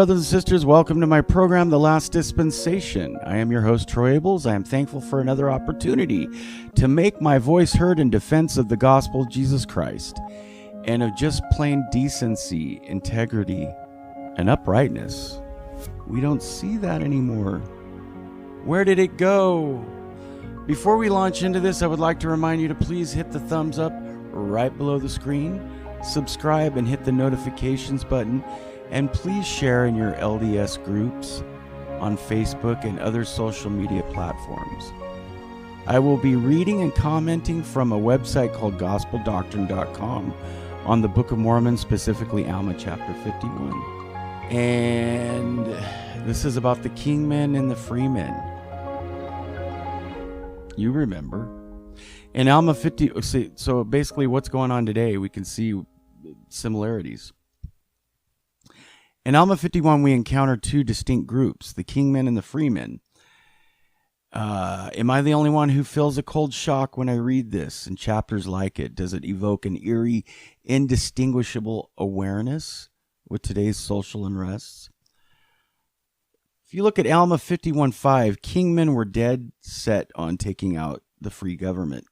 brothers and sisters. Welcome to my program, The Last Dispensation. I am your host, Troy Abels. I am thankful for another opportunity to make my voice heard in defense of the gospel of Jesus Christ and of just plain decency, integrity, and uprightness. We don't see that anymore. Where did it go? Before we launch into this, I would like to remind you to please hit the thumbs up right below the screen, subscribe and hit the notifications button, and please share in your LDS groups on Facebook and other social media platforms. I will be reading and commenting from a website called gospeldoctrine.com on the Book of Mormon, specifically Alma chapter 51. And this is about the Kingmen and the Freemen. You remember. In Alma 50, so basically what's going on today, we can see similarities. In Alma 51, we encounter two distinct groups, the Kingmen and the Freemen. Am I the only one who feels a cold shock when I read this and chapters like it? Does it evoke an eerie, indistinguishable awareness with today's social unrests? If you look at Alma 51:5, Kingmen were dead set on taking out the free government.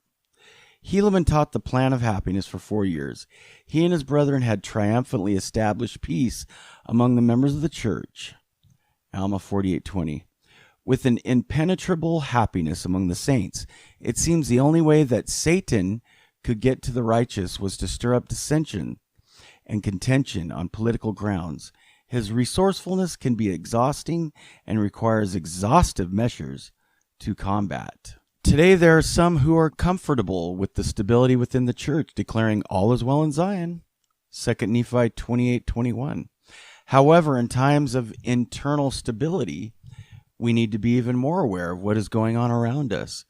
Helaman taught the plan of happiness for 4 years. He and his brethren had triumphantly established peace among the members of the church. Alma 48:20. With an impenetrable happiness among the saints, it seems the only way that Satan could get to the righteous was to stir up dissension and contention on political grounds. His resourcefulness can be exhausting and requires exhaustive measures to combat. Today, there are some who are comfortable with the stability within the church, declaring all is well in Zion. 2 Nephi 28:21. However, in times of internal stability, we need to be even more aware of what is going on around us.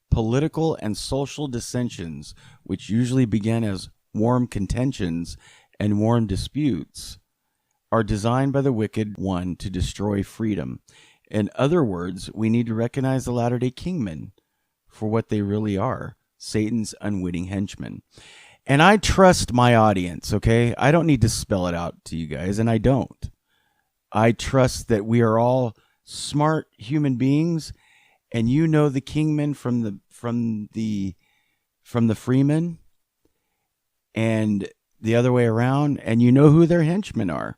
Political and social dissensions, which usually begin as warm contentions and warm disputes, are designed by the wicked one to destroy freedom. In other words, we need to recognize the Latter-day Kingmen for what they really are, Satan's unwitting henchmen. And I trust my audience, okay? I don't need to spell it out to you guys, and I don't. I trust that we are all smart human beings, and you know the Kingmen from the Freemen, and the other way around, and you know who their henchmen are.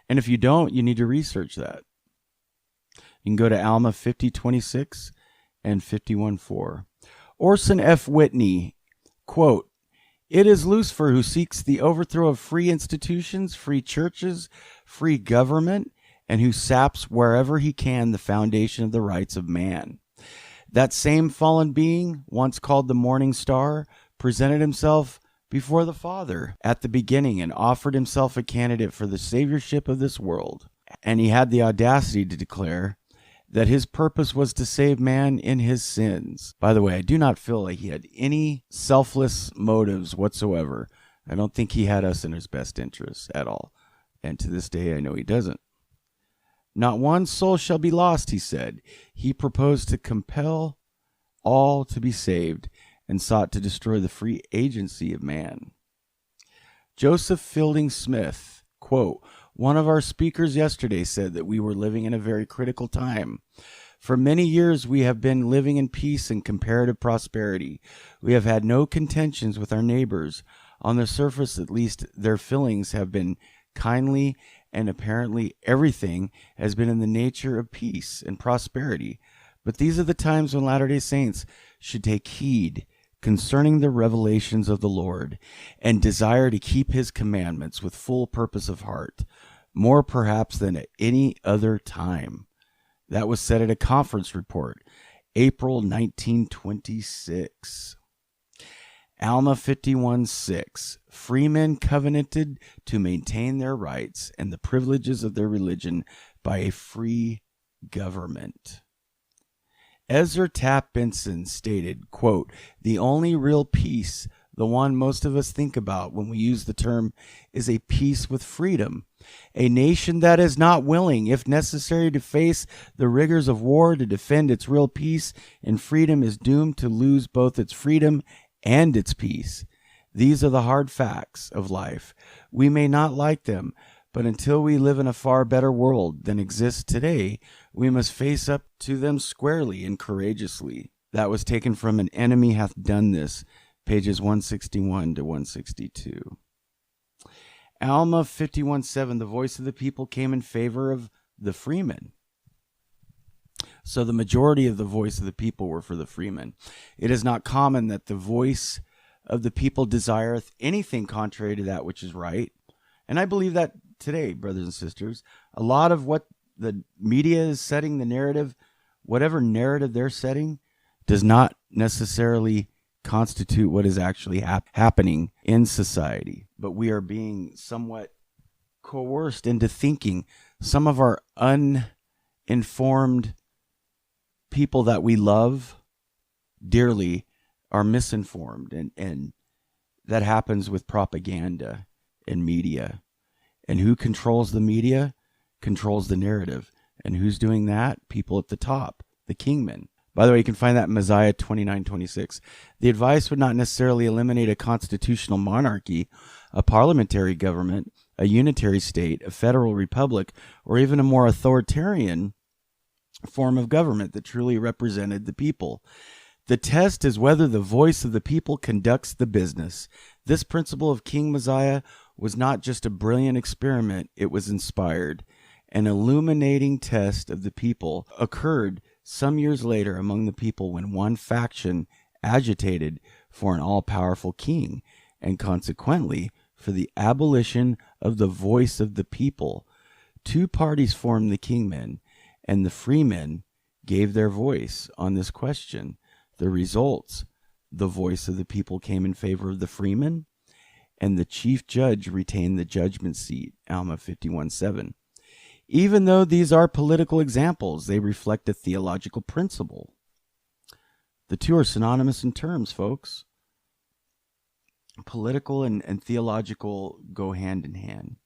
And if you don't, you need to research that. You can go to Alma 50:26 and 51:4. Orson F. Whitney, quote, "It is Lucifer who seeks the overthrow of free institutions, free churches, free government, and who saps wherever he can the foundation of the rights of man. That same fallen being, once called the Morning Star, presented himself before the Father at the beginning and offered himself a candidate for the saviorship of this world. And he had the audacity to declare that his purpose was to save man in his sins." By the way, I do not feel like he had any selfless motives whatsoever. I don't think he had us in his best interests at all. And to this day, I know he doesn't. "Not one soul shall be lost," he said. He proposed to compel all to be saved and sought to destroy the free agency of man. Joseph Fielding Smith, quote, "One of our speakers yesterday said that we were living in a very critical time. For many years we have been living in peace and comparative prosperity. We have had no contentions with our neighbors. On the surface, at least, their feelings have been kindly, and apparently everything has been in the nature of peace and prosperity. But these are the times when Latter-day Saints should take heed concerning the revelations of the Lord, and desire to keep his commandments with full purpose of heart, more perhaps than at any other time." That was said at a conference report, April 1926. Alma 51:6. Freemen covenanted to maintain their rights and the privileges of their religion by a free government. Ezra Taft Benson stated, quote, "The only real peace, the one most of us think about when we use the term, is a peace with freedom. A nation that is not willing, if necessary, to face the rigors of war to defend its real peace and freedom is doomed to lose both its freedom and its peace. These are the hard facts of life. We may not like them, But until we live in a far better world than exists today, we must face up to them squarely and courageously. That was taken from An Enemy Hath Done This, pages 161 to 162. Alma 51:7, the voice of the people came in favor of the freemen. So the majority of the voice of the people were for the freemen. It is not common that the voice of the people desireth anything contrary to that which is right. And I believe that today, brothers and sisters. A lot of what the media is setting, the narrative, whatever narrative they're setting, does not necessarily constitute what is actually happening in society. But we are being somewhat coerced into thinking. Some of our uninformed people that we love dearly are misinformed, and that happens with propaganda and media. And who controls the media controls the narrative. And who's doing that? People at the top, the Kingmen. By the way, you can find that in Mosiah 29:26. The advice would not necessarily eliminate a constitutional monarchy, a parliamentary government, a unitary state, a federal republic, or even a more authoritarian form of government that truly represented the people. The test is whether the voice of the people conducts the business. This principle of King Mosiah was not just a brilliant experiment, it was inspired. An illuminating test of the people occurred some years later among the people when one faction agitated for an all-powerful king, and consequently for the abolition of the voice of the people. Two parties formed the Kingmen, and the Freemen gave their voice on this question. The results: the voice of the people came in favor of the Freemen, and the chief judge retained the judgment seat, Alma 51:7. Even though these are political examples, they reflect a theological principle. The two are synonymous in terms, folks. Political and theological go hand in hand.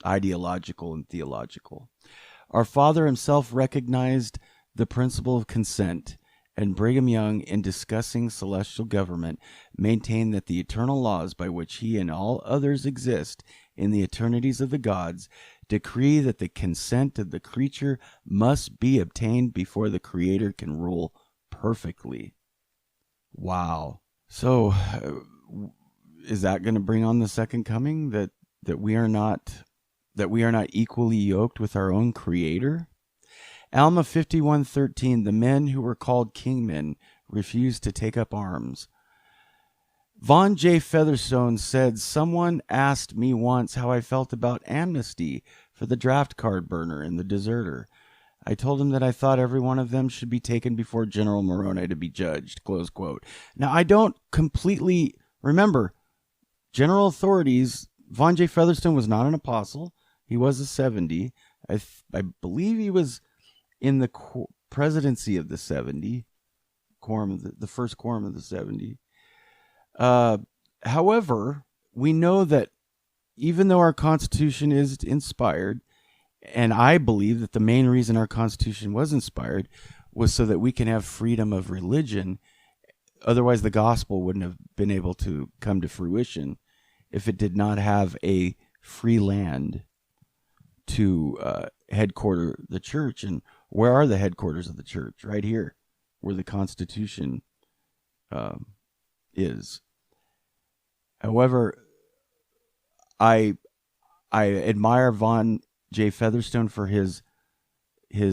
Ideological and theological. Our Father himself recognized the principle of consent, and Brigham Young, in discussing celestial government, maintained that the eternal laws by which he and all others exist in the eternities of the gods decree that the consent of the creature must be obtained before the Creator can rule perfectly. Wow. So, is that going to bring on the second coming? That we are not equally yoked with our own Creator? Alma 51:13, the men who were called Kingmen refused to take up arms. Vaughn J. Featherstone said, "Someone asked me once how I felt about amnesty for the draft card burner and the deserter. I told him that I thought every one of them should be taken before General Moroni to be judged." Close quote. Now, I don't completely remember. General authorities, Vaughn J. Featherstone was not an apostle. He was a 70. I believe he was in the presidency of the 70, quorum of the first quorum of the 70. However, we know that even though our Constitution is inspired, and I believe that the main reason our Constitution was inspired was so that we can have freedom of religion. Otherwise, the gospel wouldn't have been able to come to fruition if it did not have a free land to headquarter the church. And where are the headquarters of the church? Right here, where the Constitution is. However, I admire Vaughn J. Featherstone for his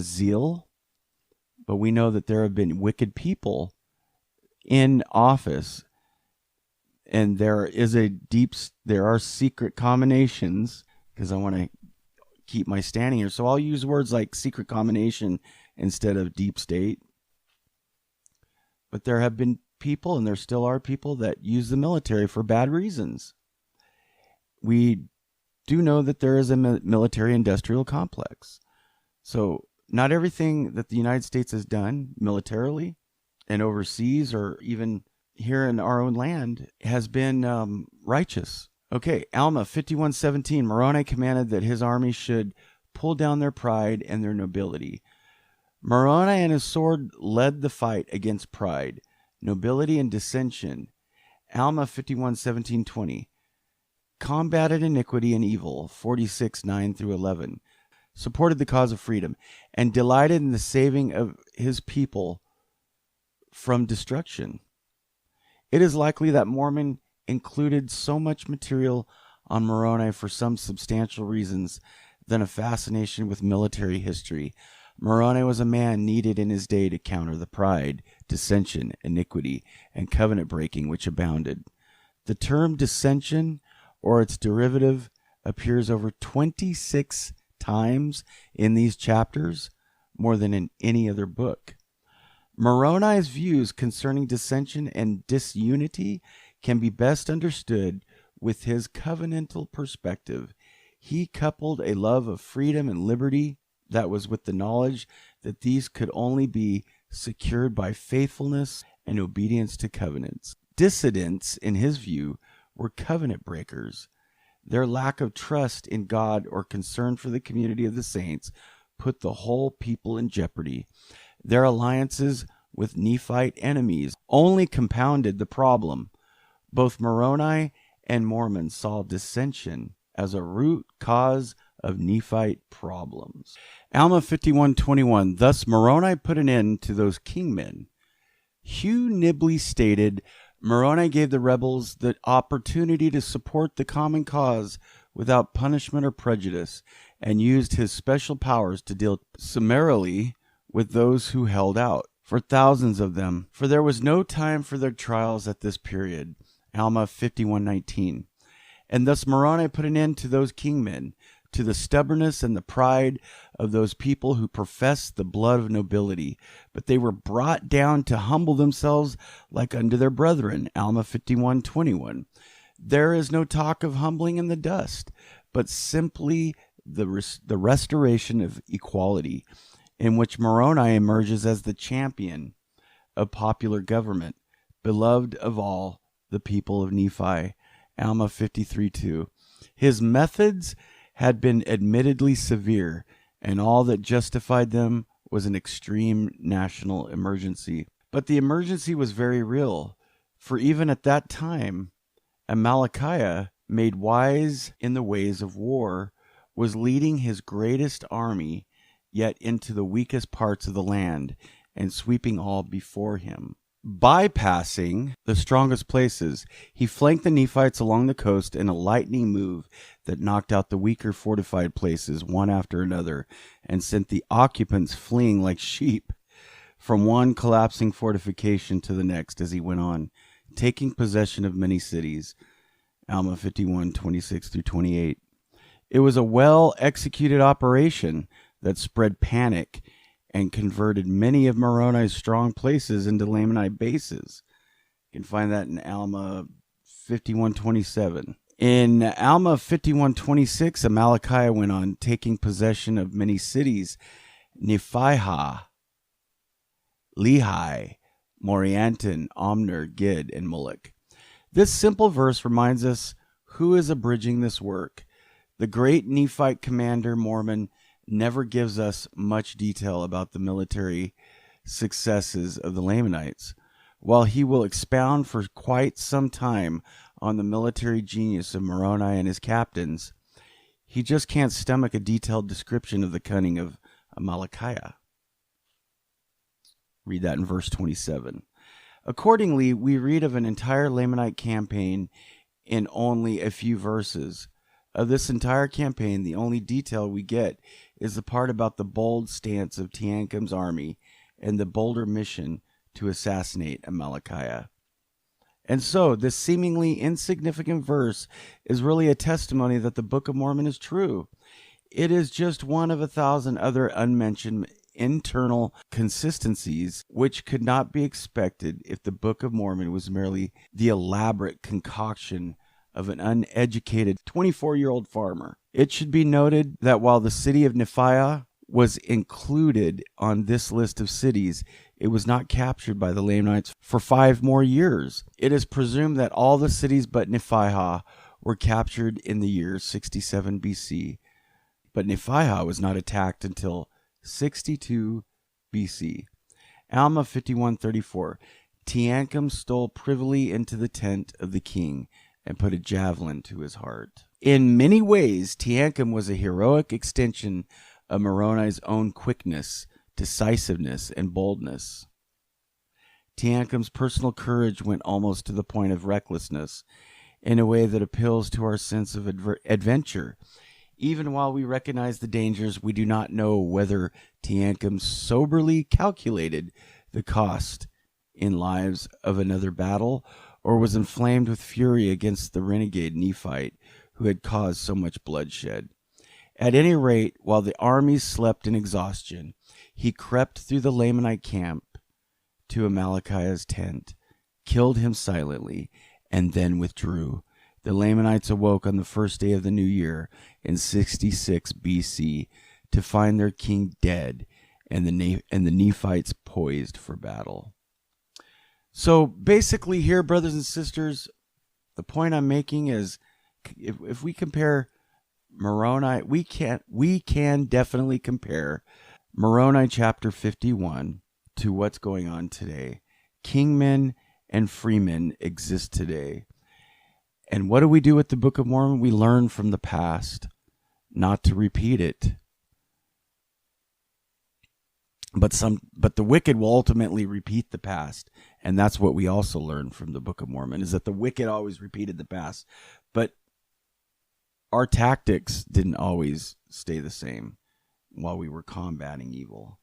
zeal, but we know that there have been wicked people in office, and there are secret combinations, because I want to keep my standing here. So I'll use words like secret combination instead of deep state. But there have been people, and there still are people, that use the military for bad reasons. We do know that there is a military-industrial complex. So not everything that the United States has done militarily and overseas, or even here in our own land, has been righteous. Okay, Alma 51:17, Moroni commanded that his army should pull down their pride and their nobility. Moroni and his sword led the fight against pride, nobility, and dissension. Alma 51:17-20. combated iniquity and evil, 46, 9 through 11, supported the cause of freedom, and delighted in the saving of his people from destruction. It is likely that Mormon included so much material on Moroni for some substantial reasons than a fascination with military history. Moroni was a man needed in his day to counter the pride, dissension, iniquity, and covenant breaking which abounded. The term dissension, or its derivative, appears over 26 times in these chapters, more than in any other book. Moroni's views concerning dissension and disunity can be best understood with his covenantal perspective. He coupled a love of freedom and liberty that was with the knowledge that these could only be secured by faithfulness and obedience to covenants. Dissidents, in his view, were covenant breakers. Their lack of trust in God or concern for the community of the saints put the whole people in jeopardy. Their alliances with Nephite enemies only compounded the problem. Both Moroni and Mormons saw dissension as a root cause of Nephite problems. Alma 51:21. Thus Moroni put an end to those Kingmen. Hugh Nibley stated, Moroni gave the rebels the opportunity to support the common cause without punishment or prejudice, and used his special powers to deal summarily with those who held out, for thousands of them, for there was no time for their trials at this period. Alma 51:19. And thus Moroni put an end to those Kingmen, to the stubbornness and the pride of those people who professed the blood of nobility, but they were brought down to humble themselves like unto their brethren. Alma 51:21. There is no talk of humbling in the dust, but simply the restoration of equality, in which Moroni emerges as the champion of popular government, beloved of all the people of Nephi. Alma 53:2. His methods had been admittedly severe, and all that justified them was an extreme national emergency. But the emergency was very real, for even at that time, Amalickiah, made wise in the ways of war, was leading his greatest army yet into the weakest parts of the land, and sweeping all before him. Bypassing the strongest places, he flanked the Nephites along the coast in a lightning move that knocked out the weaker fortified places one after another, and sent the occupants fleeing like sheep from one collapsing fortification to the next as he went on, taking possession of many cities. Alma 51:26 through 28. It was a well-executed operation that spread panic and converted many of Moroni's strong places into Lamanite bases. You can find that in Alma 51:27. In Alma 51:26, Amalickiah went on taking possession of many cities: Nephihah, Lehi, Morianton, Omner, Gid, and Mulek. This simple verse reminds us who is abridging this work. The great Nephite commander Mormon never gives us much detail about the military successes of the Lamanites. While he will expound for quite some time on the military genius of Moroni and his captains, he just can't stomach a detailed description of the cunning of Amalickiah. Read that in verse 27. Accordingly, we read of an entire Lamanite campaign in only a few verses. Of this entire campaign, the only detail we get is the part about the bold stance of Teancum's army and the bolder mission to assassinate Amalickiah. And so, this seemingly insignificant verse is really a testimony that the Book of Mormon is true. It is just one of 1,000 other unmentioned internal consistencies which could not be expected if the Book of Mormon was merely the elaborate concoction of an uneducated 24-year-old farmer. It should be noted that while the city of Nephihah was included on this list of cities, it was not captured by the Lamanites for 5 more years. It is presumed that all the cities but Nephihah were captured in the year 67 BC, but Nephihah was not attacked until 62 BC. Alma 51:34. Teancum stole privily into the tent of the king and put a javelin to his heart. In many ways, Teancum was a heroic extension of Moroni's own quickness, decisiveness, and boldness. Teancum's personal courage went almost to the point of recklessness in a way that appeals to our sense of adventure. Even while we recognize the dangers, we do not know whether Teancum soberly calculated the cost in lives of another battle, or was inflamed with fury against the renegade Nephite who had caused so much bloodshed. At any rate, while the armies slept in exhaustion, he crept through the Lamanite camp to Amalickiah's tent, killed him silently, and then withdrew. The Lamanites awoke on the first day of the new year in 66 BC to find their king dead and the Nephites poised for battle. So basically here, brothers and sisters, the point I'm making is if we compare Moroni, we can definitely compare Moroni chapter 51 to what's going on today. Kingmen and Freemen exist today. And what do we do with the Book of Mormon? We learn from the past, not to repeat it. But the wicked will ultimately repeat the past. And that's what we also learn from the Book of Mormon, is that the wicked always repeated the past. But our tactics didn't always stay the same while we were combating evil.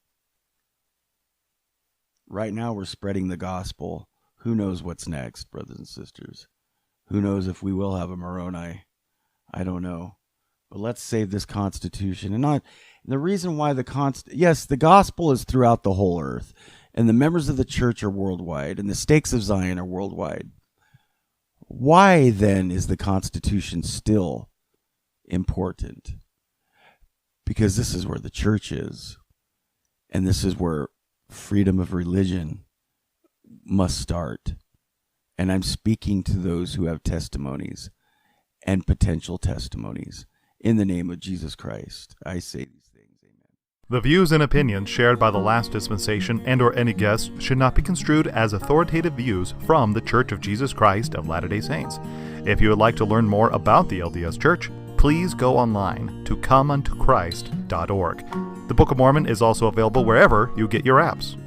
Right now we're spreading the gospel. Who knows what's next, brothers and sisters? Who knows if we will have a Moroni? I don't know. But let's save this Constitution. And the reason why yes, the gospel is throughout the whole earth. And the members of the church are worldwide. And the stakes of Zion are worldwide. Why then is the Constitution still important? Because this is where the church is. And this is where freedom of religion must start. And I'm speaking to those who have testimonies and potential testimonies. In the name of Jesus Christ, I say these things. Amen. The views and opinions shared by the last dispensation and or any guest should not be construed as authoritative views from the Church of Jesus Christ of Latter-day Saints. If you would like to learn more about the LDS Church, please go online to comeuntoChrist.org. The Book of Mormon is also available wherever you get your apps.